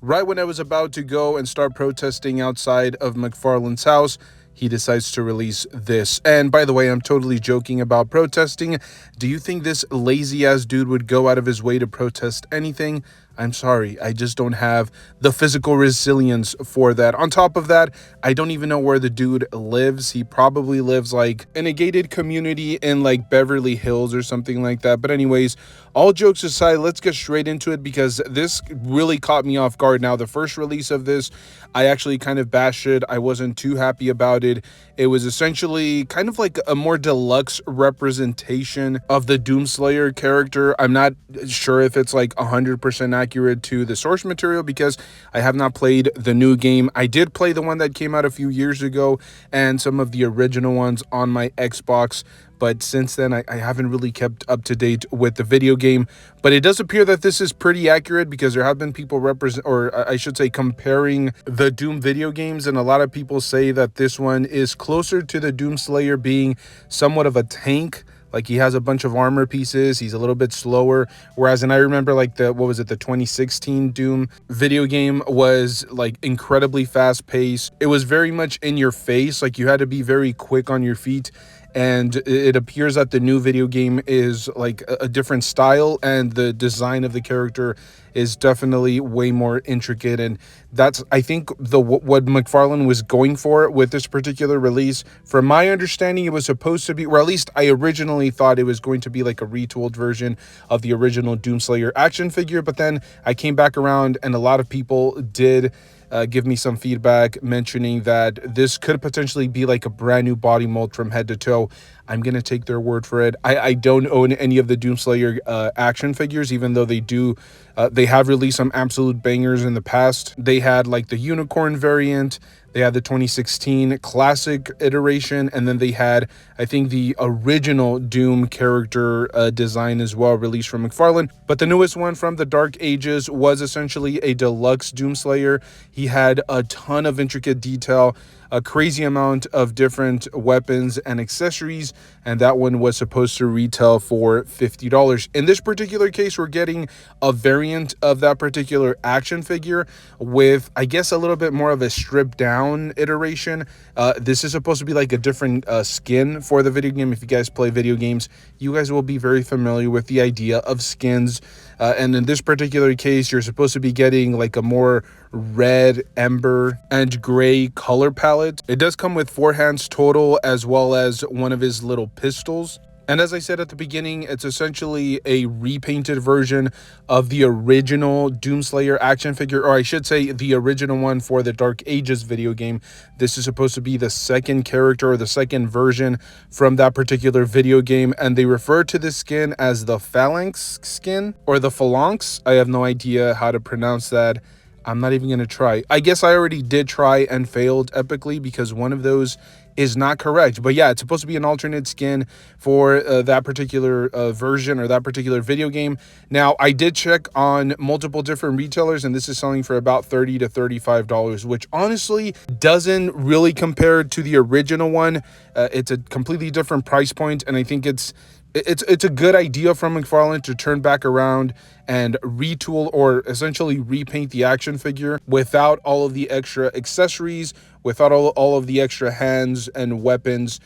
Right when I was about to go and start protesting outside of McFarlane's house, he decides to release this. And by the way, I'm totally joking about protesting. Do you think this lazy ass dude would go out of his way to protest anything? I'm sorry, I just don't have the physical resilience for that. On top of that, I don't even know where the dude lives. He probably lives like in a gated community in like Beverly Hills or something like that. But anyways, all jokes aside, let's get straight into it because this really caught me off guard. Now, the first release of this, I actually kind of bashed it. I wasn't too happy about it. It was essentially kind of like a more deluxe representation of the Doomslayer character. I'm not sure if it's like 100% accurate to the source material because I have not played the new game. I did play the one that came out a few years ago and some of the original ones on my Xbox. But since then, I haven't really kept up to date with the video game. But it does appear that this is pretty accurate because there have been people comparing the Doom video games. And a lot of people say that this one is closer to the Doomslayer being somewhat of a tank. Like he has a bunch of armor pieces. He's a little bit slower. Whereas, and I remember like the 2016 Doom video game was like incredibly fast paced. It was very much in your face. Like you had to be very quick on your feet. And it appears that the new video game is like a different style and the design of the character is definitely way more intricate. And that's, I think, what McFarlane was going for with this particular release. From my understanding, it was supposed to be, or at least I originally thought it was going to be like a retooled version of the original Doomslayer action figure. But then I came back around and a lot of people did give me some feedback mentioning that this could potentially be like a brand new body mold from head to toe. I'm going to take their word for it. I don't own any of the Doomslayer action figures, even though they have released some absolute bangers in the past. They had like the unicorn variant. They had the 2016 classic iteration, and then they had, I think, the original Doom character design as well, released from McFarlane. But the newest one from the Dark Ages was essentially a deluxe Doomslayer. He had a ton of intricate detail, a crazy amount of different weapons and accessories, and that one was supposed to retail for $50. In this particular case, we're getting a variant of that particular action figure with, I guess, a little bit more of a stripped down iteration. This is supposed to be like a different skin for the video game. If you guys play video games, you guys will be very familiar with the idea of skins. And in this particular case, you're supposed to be getting like a more red, ember, and gray color palette. It does come with 4 hands total, as well as one of his little pistols. And as I said at the beginning, it's essentially a repainted version of the original Doomslayer action figure, or I should say the original one for the Dark Ages video game. This is supposed to be the second character or the second version from that particular video game, and they refer to this skin as the Phalanx skin or the Phalanx. I have no idea how to pronounce that. I'm not even going to try. I guess I already did try and failed epically because one of those is not correct. But yeah, it's supposed to be an alternate skin for that particular version or that particular video game. Now, I did check on multiple different retailers, and this is selling for about $30 to $35, which honestly doesn't really compare to the original one. It's a completely different price point, and I think it's a good idea from McFarlane to turn back around and retool or essentially repaint the action figure without all of the extra accessories, without all of the extra hands and weapons,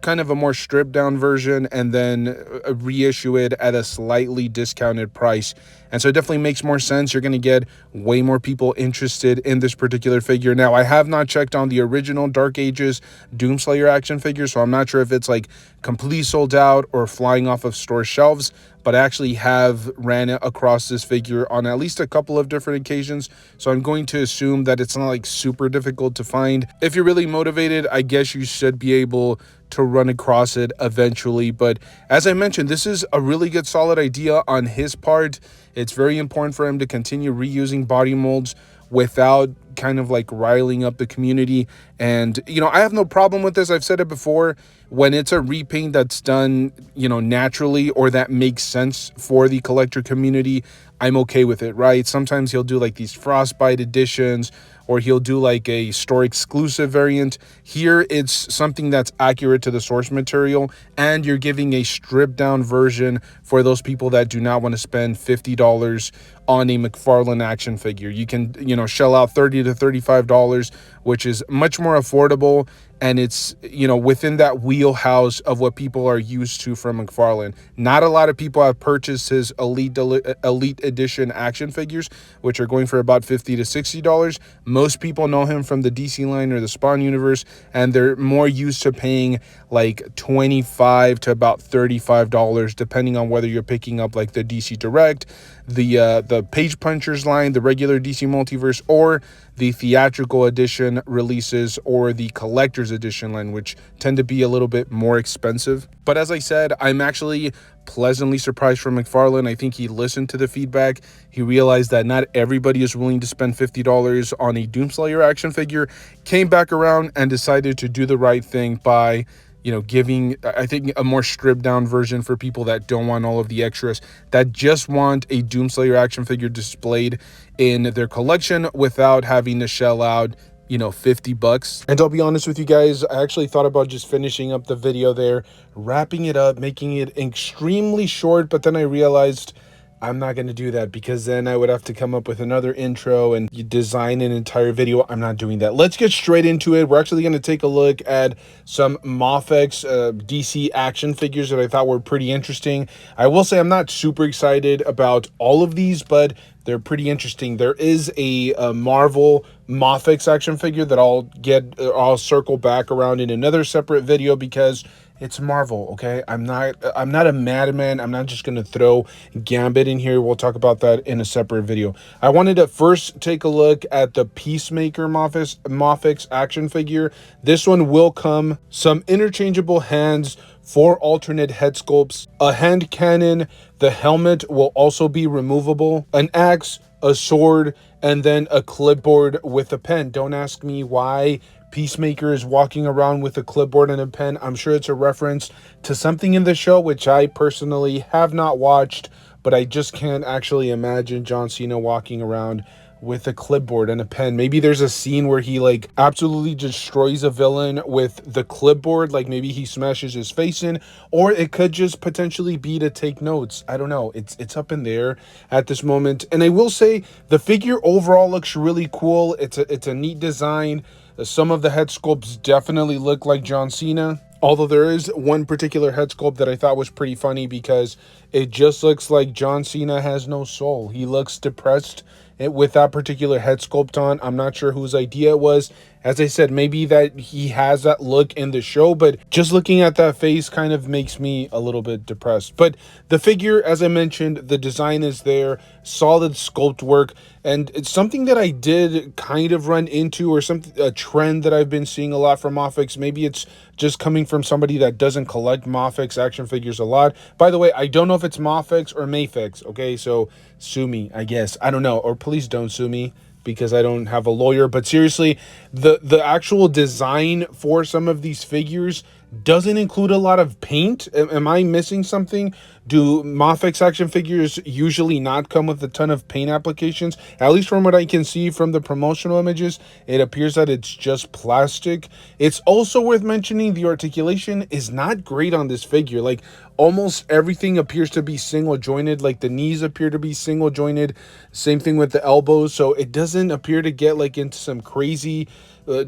kind of a more stripped down version, and then reissue it at a slightly discounted price. And so it definitely makes more sense. You're going to get way more people interested in this particular figure. Now, I have not checked on the original Dark Ages Doomslayer action figure, so I'm not sure if it's like completely sold out or flying off of store shelves, but I actually have ran across this figure on at least a couple of different occasions, so I'm going to assume that it's not like super difficult to find. If you're really motivated, I guess you should be able to run across it eventually. But as I mentioned, this is a really good solid idea on his part. It's very important for him to continue reusing body molds without kind of like riling up the community. And, you know, I have no problem with this. I've said it before. When it's a repaint that's done, you know, naturally, or that makes sense for the collector community, I'm okay with it, right? Sometimes he'll do like these Frostbite editions, or he'll do like a store exclusive variant. Here, it's something that's accurate to the source material, and you're giving a stripped down version for those people that do not want to spend $50 on a McFarlane action figure. You can, you know, shell out $30 to $35, which is much more affordable, and it's, you know, within that wheelhouse of what people are used to from McFarlane. Not a lot of people have purchased his elite edition action figures, which are going for about $50 to $60. Most people know him from the DC line or the Spawn universe, and they're more used to paying like $25 to about $35, depending on whether you're picking up like the DC Direct, the Page Punchers line, the regular DC Multiverse, or the theatrical edition releases, or the collector's edition line, which tend to be a little bit more expensive. But as I said, I'm actually pleasantly surprised from McFarlane. I think he listened to the feedback. He realized that not everybody is willing to spend $50 on a Doomslayer action figure, came back around and decided to do the right thing by, you know, giving, I think, a more stripped down version for people that don't want all of the extras, that just want a Doomslayer action figure displayed in their collection without having to shell out, you know, $50. And I'll be honest with you guys, I actually thought about just finishing up the video there, wrapping it up, making it extremely short, but then I realized I'm not going to do that, because then I would have to come up with another intro and design an entire video. I'm not doing that. Let's get straight into it. We're actually going to take a look at some Mafex DC action figures that I thought were pretty interesting. I will say I'm not super excited about all of these, but they're pretty interesting. There is a Marvel Mafex action figure that I'll circle back around in another separate video, because it's Marvel, okay? I'm not a madman. I'm not just going to throw Gambit in here. We'll talk about that in a separate video. I wanted to first take a look at the Peacemaker Mafex action figure. This one will come some interchangeable hands, 4 alternate head sculpts, a hand cannon. The helmet will also be removable, an axe, a sword, and then a clipboard with a pen. Don't ask me why Peacemaker is walking around with a clipboard and a pen. I'm sure it's a reference to something in the show, which I personally have not watched, but I just can't actually imagine John Cena walking around with a clipboard and a pen. Maybe there's a scene where he like absolutely destroys a villain with the clipboard, like maybe he smashes his face in, or it could just potentially be to take notes. I don't know. It's up in there at this moment. And I will say the figure overall looks really cool. It's a neat design. Some of the head sculpts definitely look like John Cena, although there is one particular head sculpt that I thought was pretty funny, because it just looks like John Cena has no soul. He looks depressed with that particular head sculpt on. I'm not sure whose idea it was. As I said, maybe that he has that look in the show, but just looking at that face kind of makes me a little bit depressed. But the figure, as I mentioned, the design is there, solid sculpt work, and it's something that I did kind of run into, or a trend that I've been seeing a lot from Mafex. Maybe it's just coming from somebody that doesn't collect Mafex action figures a lot. By the way, I don't know if it's Mafex or Mafex, okay? So sue me, I guess. I don't know, or please don't sue me, because I don't have a lawyer. But seriously, the actual design for some of these figures doesn't include a lot of paint. Am I missing something? Do Mafex action figures usually not come with a ton of paint applications? At least from what I can see from the promotional images, it appears that it's just plastic. It's also worth mentioning the articulation is not great on this figure. Like, almost everything appears to be single jointed. Like, the knees appear to be single jointed. Same thing with the elbows. So it doesn't appear to get like into some crazy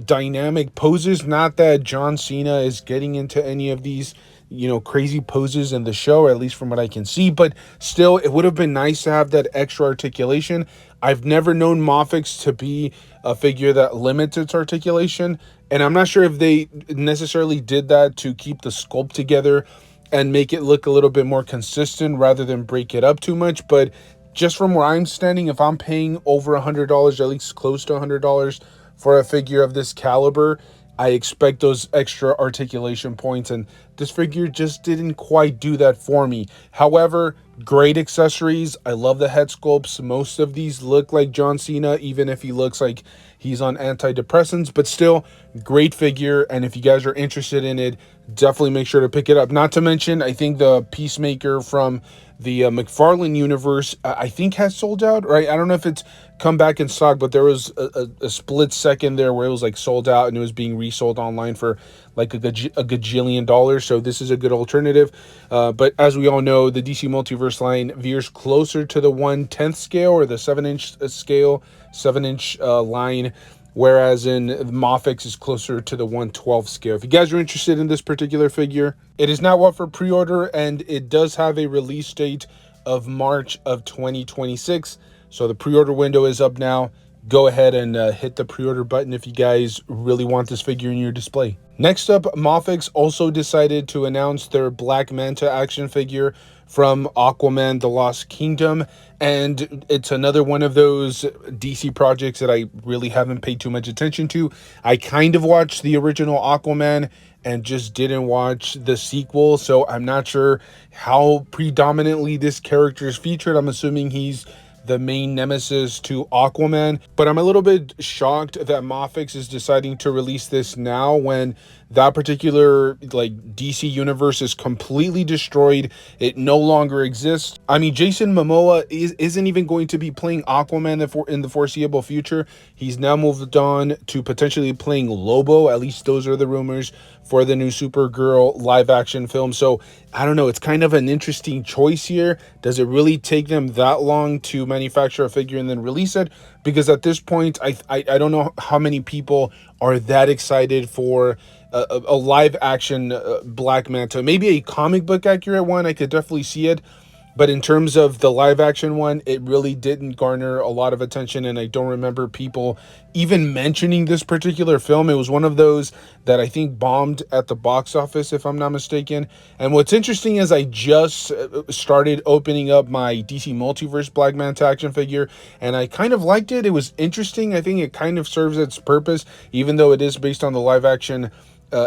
dynamic poses. Not that John Cena is getting into any of these, you know, crazy poses in the show, at least from what I can see, but still, it would have been nice to have that extra articulation. I've never known Mafex to be a figure that limits its articulation, and I'm not sure if they necessarily did that to keep the sculpt together and make it look a little bit more consistent rather than break it up too much. But just from where I'm standing, if I'm paying over $100, at least close to $100 for a figure of this caliber, I expect those extra articulation points, and this figure just didn't quite do that for me. However, great accessories. I love the head sculpts. Most of these look like John Cena, even if he looks like he's on antidepressants, but still, great figure. And if you guys are interested in it, definitely make sure to pick it up. Not to mention, I think the Peacemaker from the McFarlane universe, I think has sold out, right? I don't know if it's come back in stock, but there was a split second there where it was like sold out and it was being resold online for like a gajillion dollars. so this is a good alternative. But as we all know, the DC Multiverse line veers closer to the 1/10th scale, or the 7-inch scale, 7-inch line, whereas in Mafex is closer to the 1/12 scale. If you guys are interested in this particular figure, it is now up for pre-order, and it does have a release date of March of 2026. So the pre-order window is up now. Go ahead and hit the pre-order button if you guys really want this figure in your display. Next up, Mafex also decided to announce their Black Manta action figure from Aquaman The Lost Kingdom, and it's another one of those DC projects that I really haven't paid too much attention to. I kind of watched the original Aquaman and just didn't watch the sequel, so I'm not sure how predominantly this character is featured. I'm assuming he's the main nemesis to Aquaman, but I'm a little bit shocked that Mafex is deciding to release this now when that particular DC universe is completely destroyed. It no longer exists. I mean, Jason Momoa isn't even going to be playing Aquaman in the foreseeable future. He's now moved on to potentially playing Lobo. At least those are the rumors for the new Supergirl live action film. So I don't know, it's kind of an interesting choice here. Does it really take them that long to manufacture a figure and then release it? Because at this point, I don't know how many people are that excited for a live action Black Manta. Maybe a comic book accurate one, I could definitely see it. But in terms of the live action one, it really didn't garner a lot of attention, and I don't remember people even mentioning this particular film. It was one of those that I think bombed at the box office, if I'm not mistaken. And what's interesting is I just started opening up my DC Multiverse Black Manta action figure, and I kind of liked it. It was interesting. I think it kind of serves its purpose, even though it is based on the live action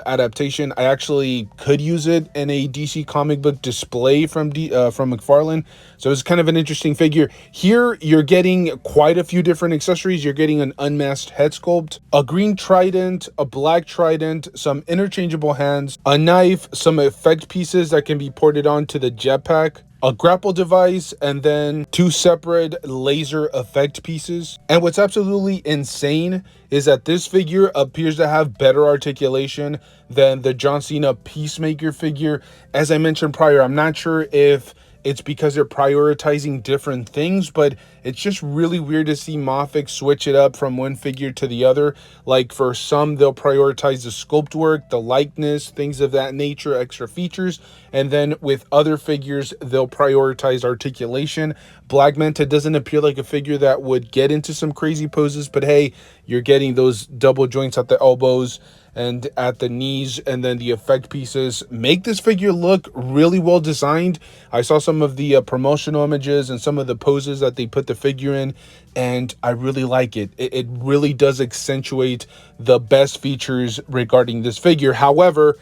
adaptation. I actually could use it in a DC comic book display from McFarlane, so it's kind of an interesting figure. Here you're getting quite a few different accessories. You're getting an unmasked head sculpt, a green trident, a black trident, some interchangeable hands, a knife, some effect pieces that can be ported onto the jetpack, a grapple device, and then 2 separate laser effect pieces. And what's absolutely insane is that this figure appears to have better articulation than the John Cena Peacemaker figure. As I mentioned prior, I'm not sure if it's because they're prioritizing different things, but it's just really weird to see Mafex switch it up from one figure to the other. Like for some, they'll prioritize the sculpt work, the likeness, things of that nature, extra features. And then with other figures, they'll prioritize articulation. Black Manta doesn't appear like a figure that would get into some crazy poses, but hey, you're getting those double joints at the elbows and at the knees, and then the effect pieces make this figure look really well designed. I saw some of the promotional images and some of the poses that they put the figure in, and I really like it. It really does accentuate the best features regarding this figure. However,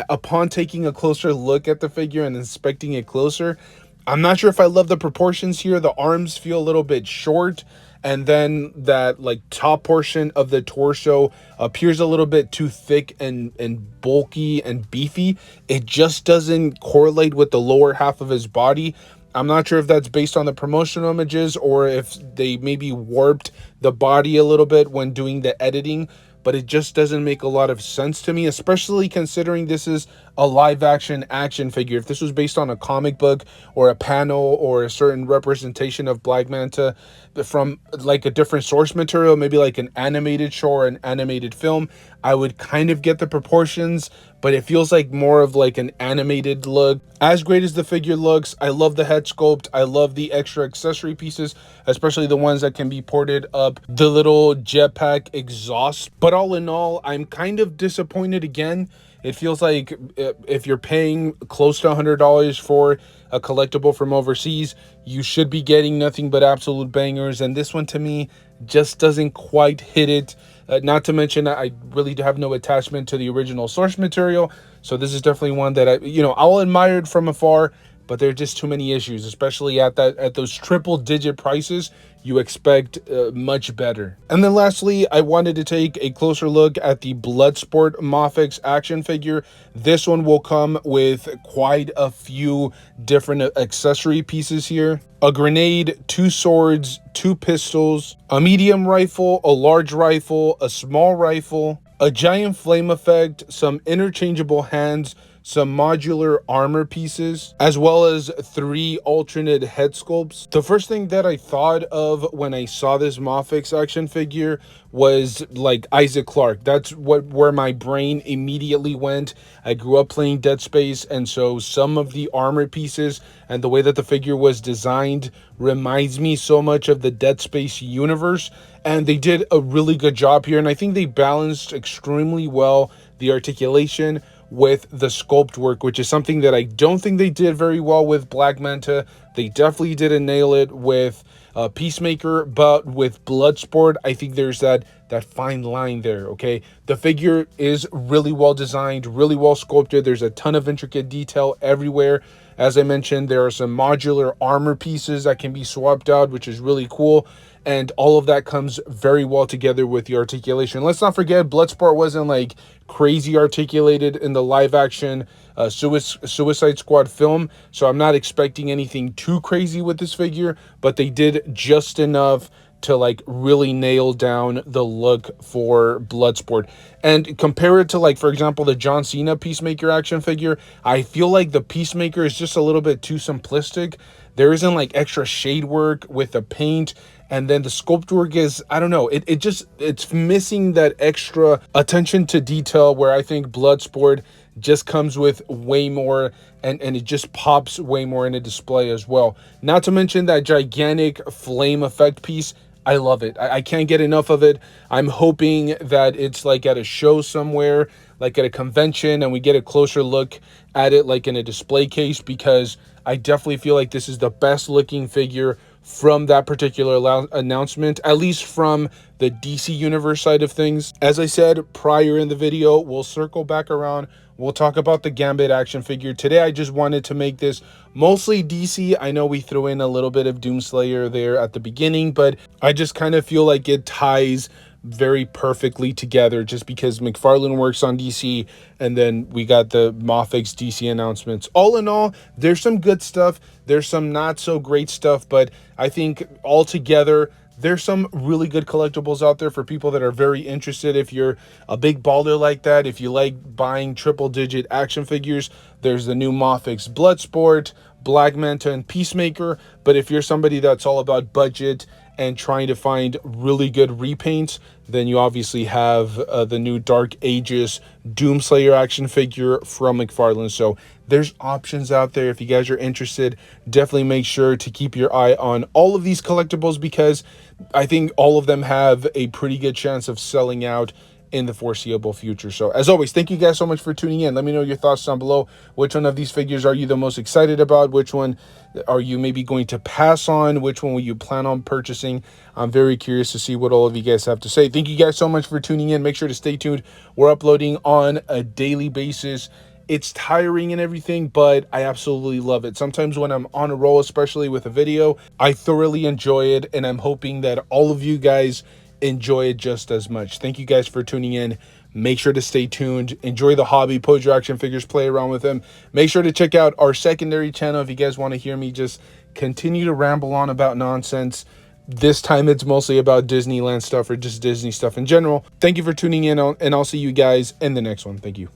upon taking a closer look at the figure and inspecting it closer, I'm not sure if I love the proportions here. The arms feel a little bit short, and then that top portion of the torso appears a little bit too thick and bulky and beefy. It just doesn't correlate with the lower half of his body. I'm not sure if that's based on the promotional images or if they maybe warped the body a little bit when doing the editing, but it just doesn't make a lot of sense to me, especially considering this is a live action figure. If this was based on a comic book or a panel or a certain representation of Black Manta from a different source material, maybe like an animated show or an animated film, I would kind of get the proportions, but it feels like more of an animated look. As great as the figure looks, I love the head sculpt. I love the extra accessory pieces, especially the ones that can be ported up, the little jetpack exhaust. But all in all, I'm kind of disappointed again. It feels like if you're paying close to $100 for a collectible from overseas, you should be getting nothing but absolute bangers. And this one to me just doesn't quite hit it. Not to mention, I really have no attachment to the original source material. So this is definitely one that I'll admire it from afar, but there are just too many issues, especially at those triple digit prices. You expect much better. And then lastly, I wanted to take a closer look at the Bloodsport Mafex action figure. This one will come with quite a few different accessory pieces here. A grenade, 2 swords, 2 pistols, a medium rifle, a large rifle, a small rifle, a giant flame effect, some interchangeable hands, some modular armor pieces, as well as 3 alternate head sculpts. The first thing that I thought of when I saw this Mafex action figure was like Isaac Clarke. That's where my brain immediately went. I grew up playing Dead Space, and so some of the armor pieces and the way that the figure was designed reminds me so much of the Dead Space universe, and they did a really good job here, and I think they balanced extremely well the articulation with the sculpt work, which is something that I don't think they did very well with Black Manta. They definitely didn't nail it with Peacemaker, but with Bloodsport, I think there's that fine line there, okay? The figure is really well designed, really well sculpted. There's a ton of intricate detail everywhere. As I mentioned, there are some modular armor pieces that can be swapped out, which is really cool. And all of that comes very well together with the articulation. Let's not forget, Bloodsport wasn't like crazy articulated in the live action Suicide Squad film, so I'm not expecting anything too crazy with this figure, but they did just enough to like really nail down the look for Bloodsport. And compare it to, like, for example, the John Cena Peacemaker action figure, I feel like the Peacemaker is just a little bit too simplistic. There isn't like extra shade work with the paint, and then the sculpt work is, I don't know, it's missing that extra attention to detail where I think Bloodsport just comes with way more, and it just pops way more in a display as well. Not to mention that gigantic flame effect piece. I love it. I can't get enough of it. I'm hoping that it's like at a show somewhere, like at a convention, and we get a closer look at it like in a display case, because I definitely feel like this is the best looking figure from that particular announcement, at least from the DC Universe side of things. As I said prior in the video, we'll circle back around. We'll talk about the Gambit action figure. Today, I just wanted to make this mostly DC. I know we threw in a little bit of Doomslayer there at the beginning, but I just kind of feel like it ties very perfectly together just because McFarlane works on DC, and then we got the Mafex DC announcements. All in all, there's some good stuff. There's some not so great stuff, but I think altogether, there's some really good collectibles out there for people that are very interested. If you're a big baller like that, if you like buying triple-digit action figures, there's the new Mafex Bloodsport, Black Manta, and Peacemaker. But if you're somebody that's all about budget and trying to find really good repaints, then you obviously have the new Dark Ages Doomslayer action figure from McFarlane. So there's options out there. If you guys are interested, definitely make sure to keep your eye on all of these collectibles, because I think all of them have a pretty good chance of selling out in the foreseeable future. So as always, thank you guys so much for tuning in. Let me know your thoughts down below. Which one of these figures are you the most excited about? Which one are you maybe going to pass on? Which one will you plan on purchasing? I'm very curious to see what all of you guys have to say. Thank you guys so much for tuning in. Make sure to stay tuned. We're uploading on a daily basis. It's tiring and everything, but I absolutely love it. Sometimes when I'm on a roll, especially with a video, I thoroughly enjoy it, and I'm hoping that all of you guys enjoy it just as much. Thank you guys for tuning in. Make sure to stay tuned. Enjoy the hobby. Pose your action figures. Play around with them. Make sure to check out our secondary channel if you guys want to hear me just continue to ramble on about nonsense. This time it's mostly about Disneyland stuff, or just Disney stuff in general. Thank you for tuning in, and I'll see you guys in the next one. Thank you.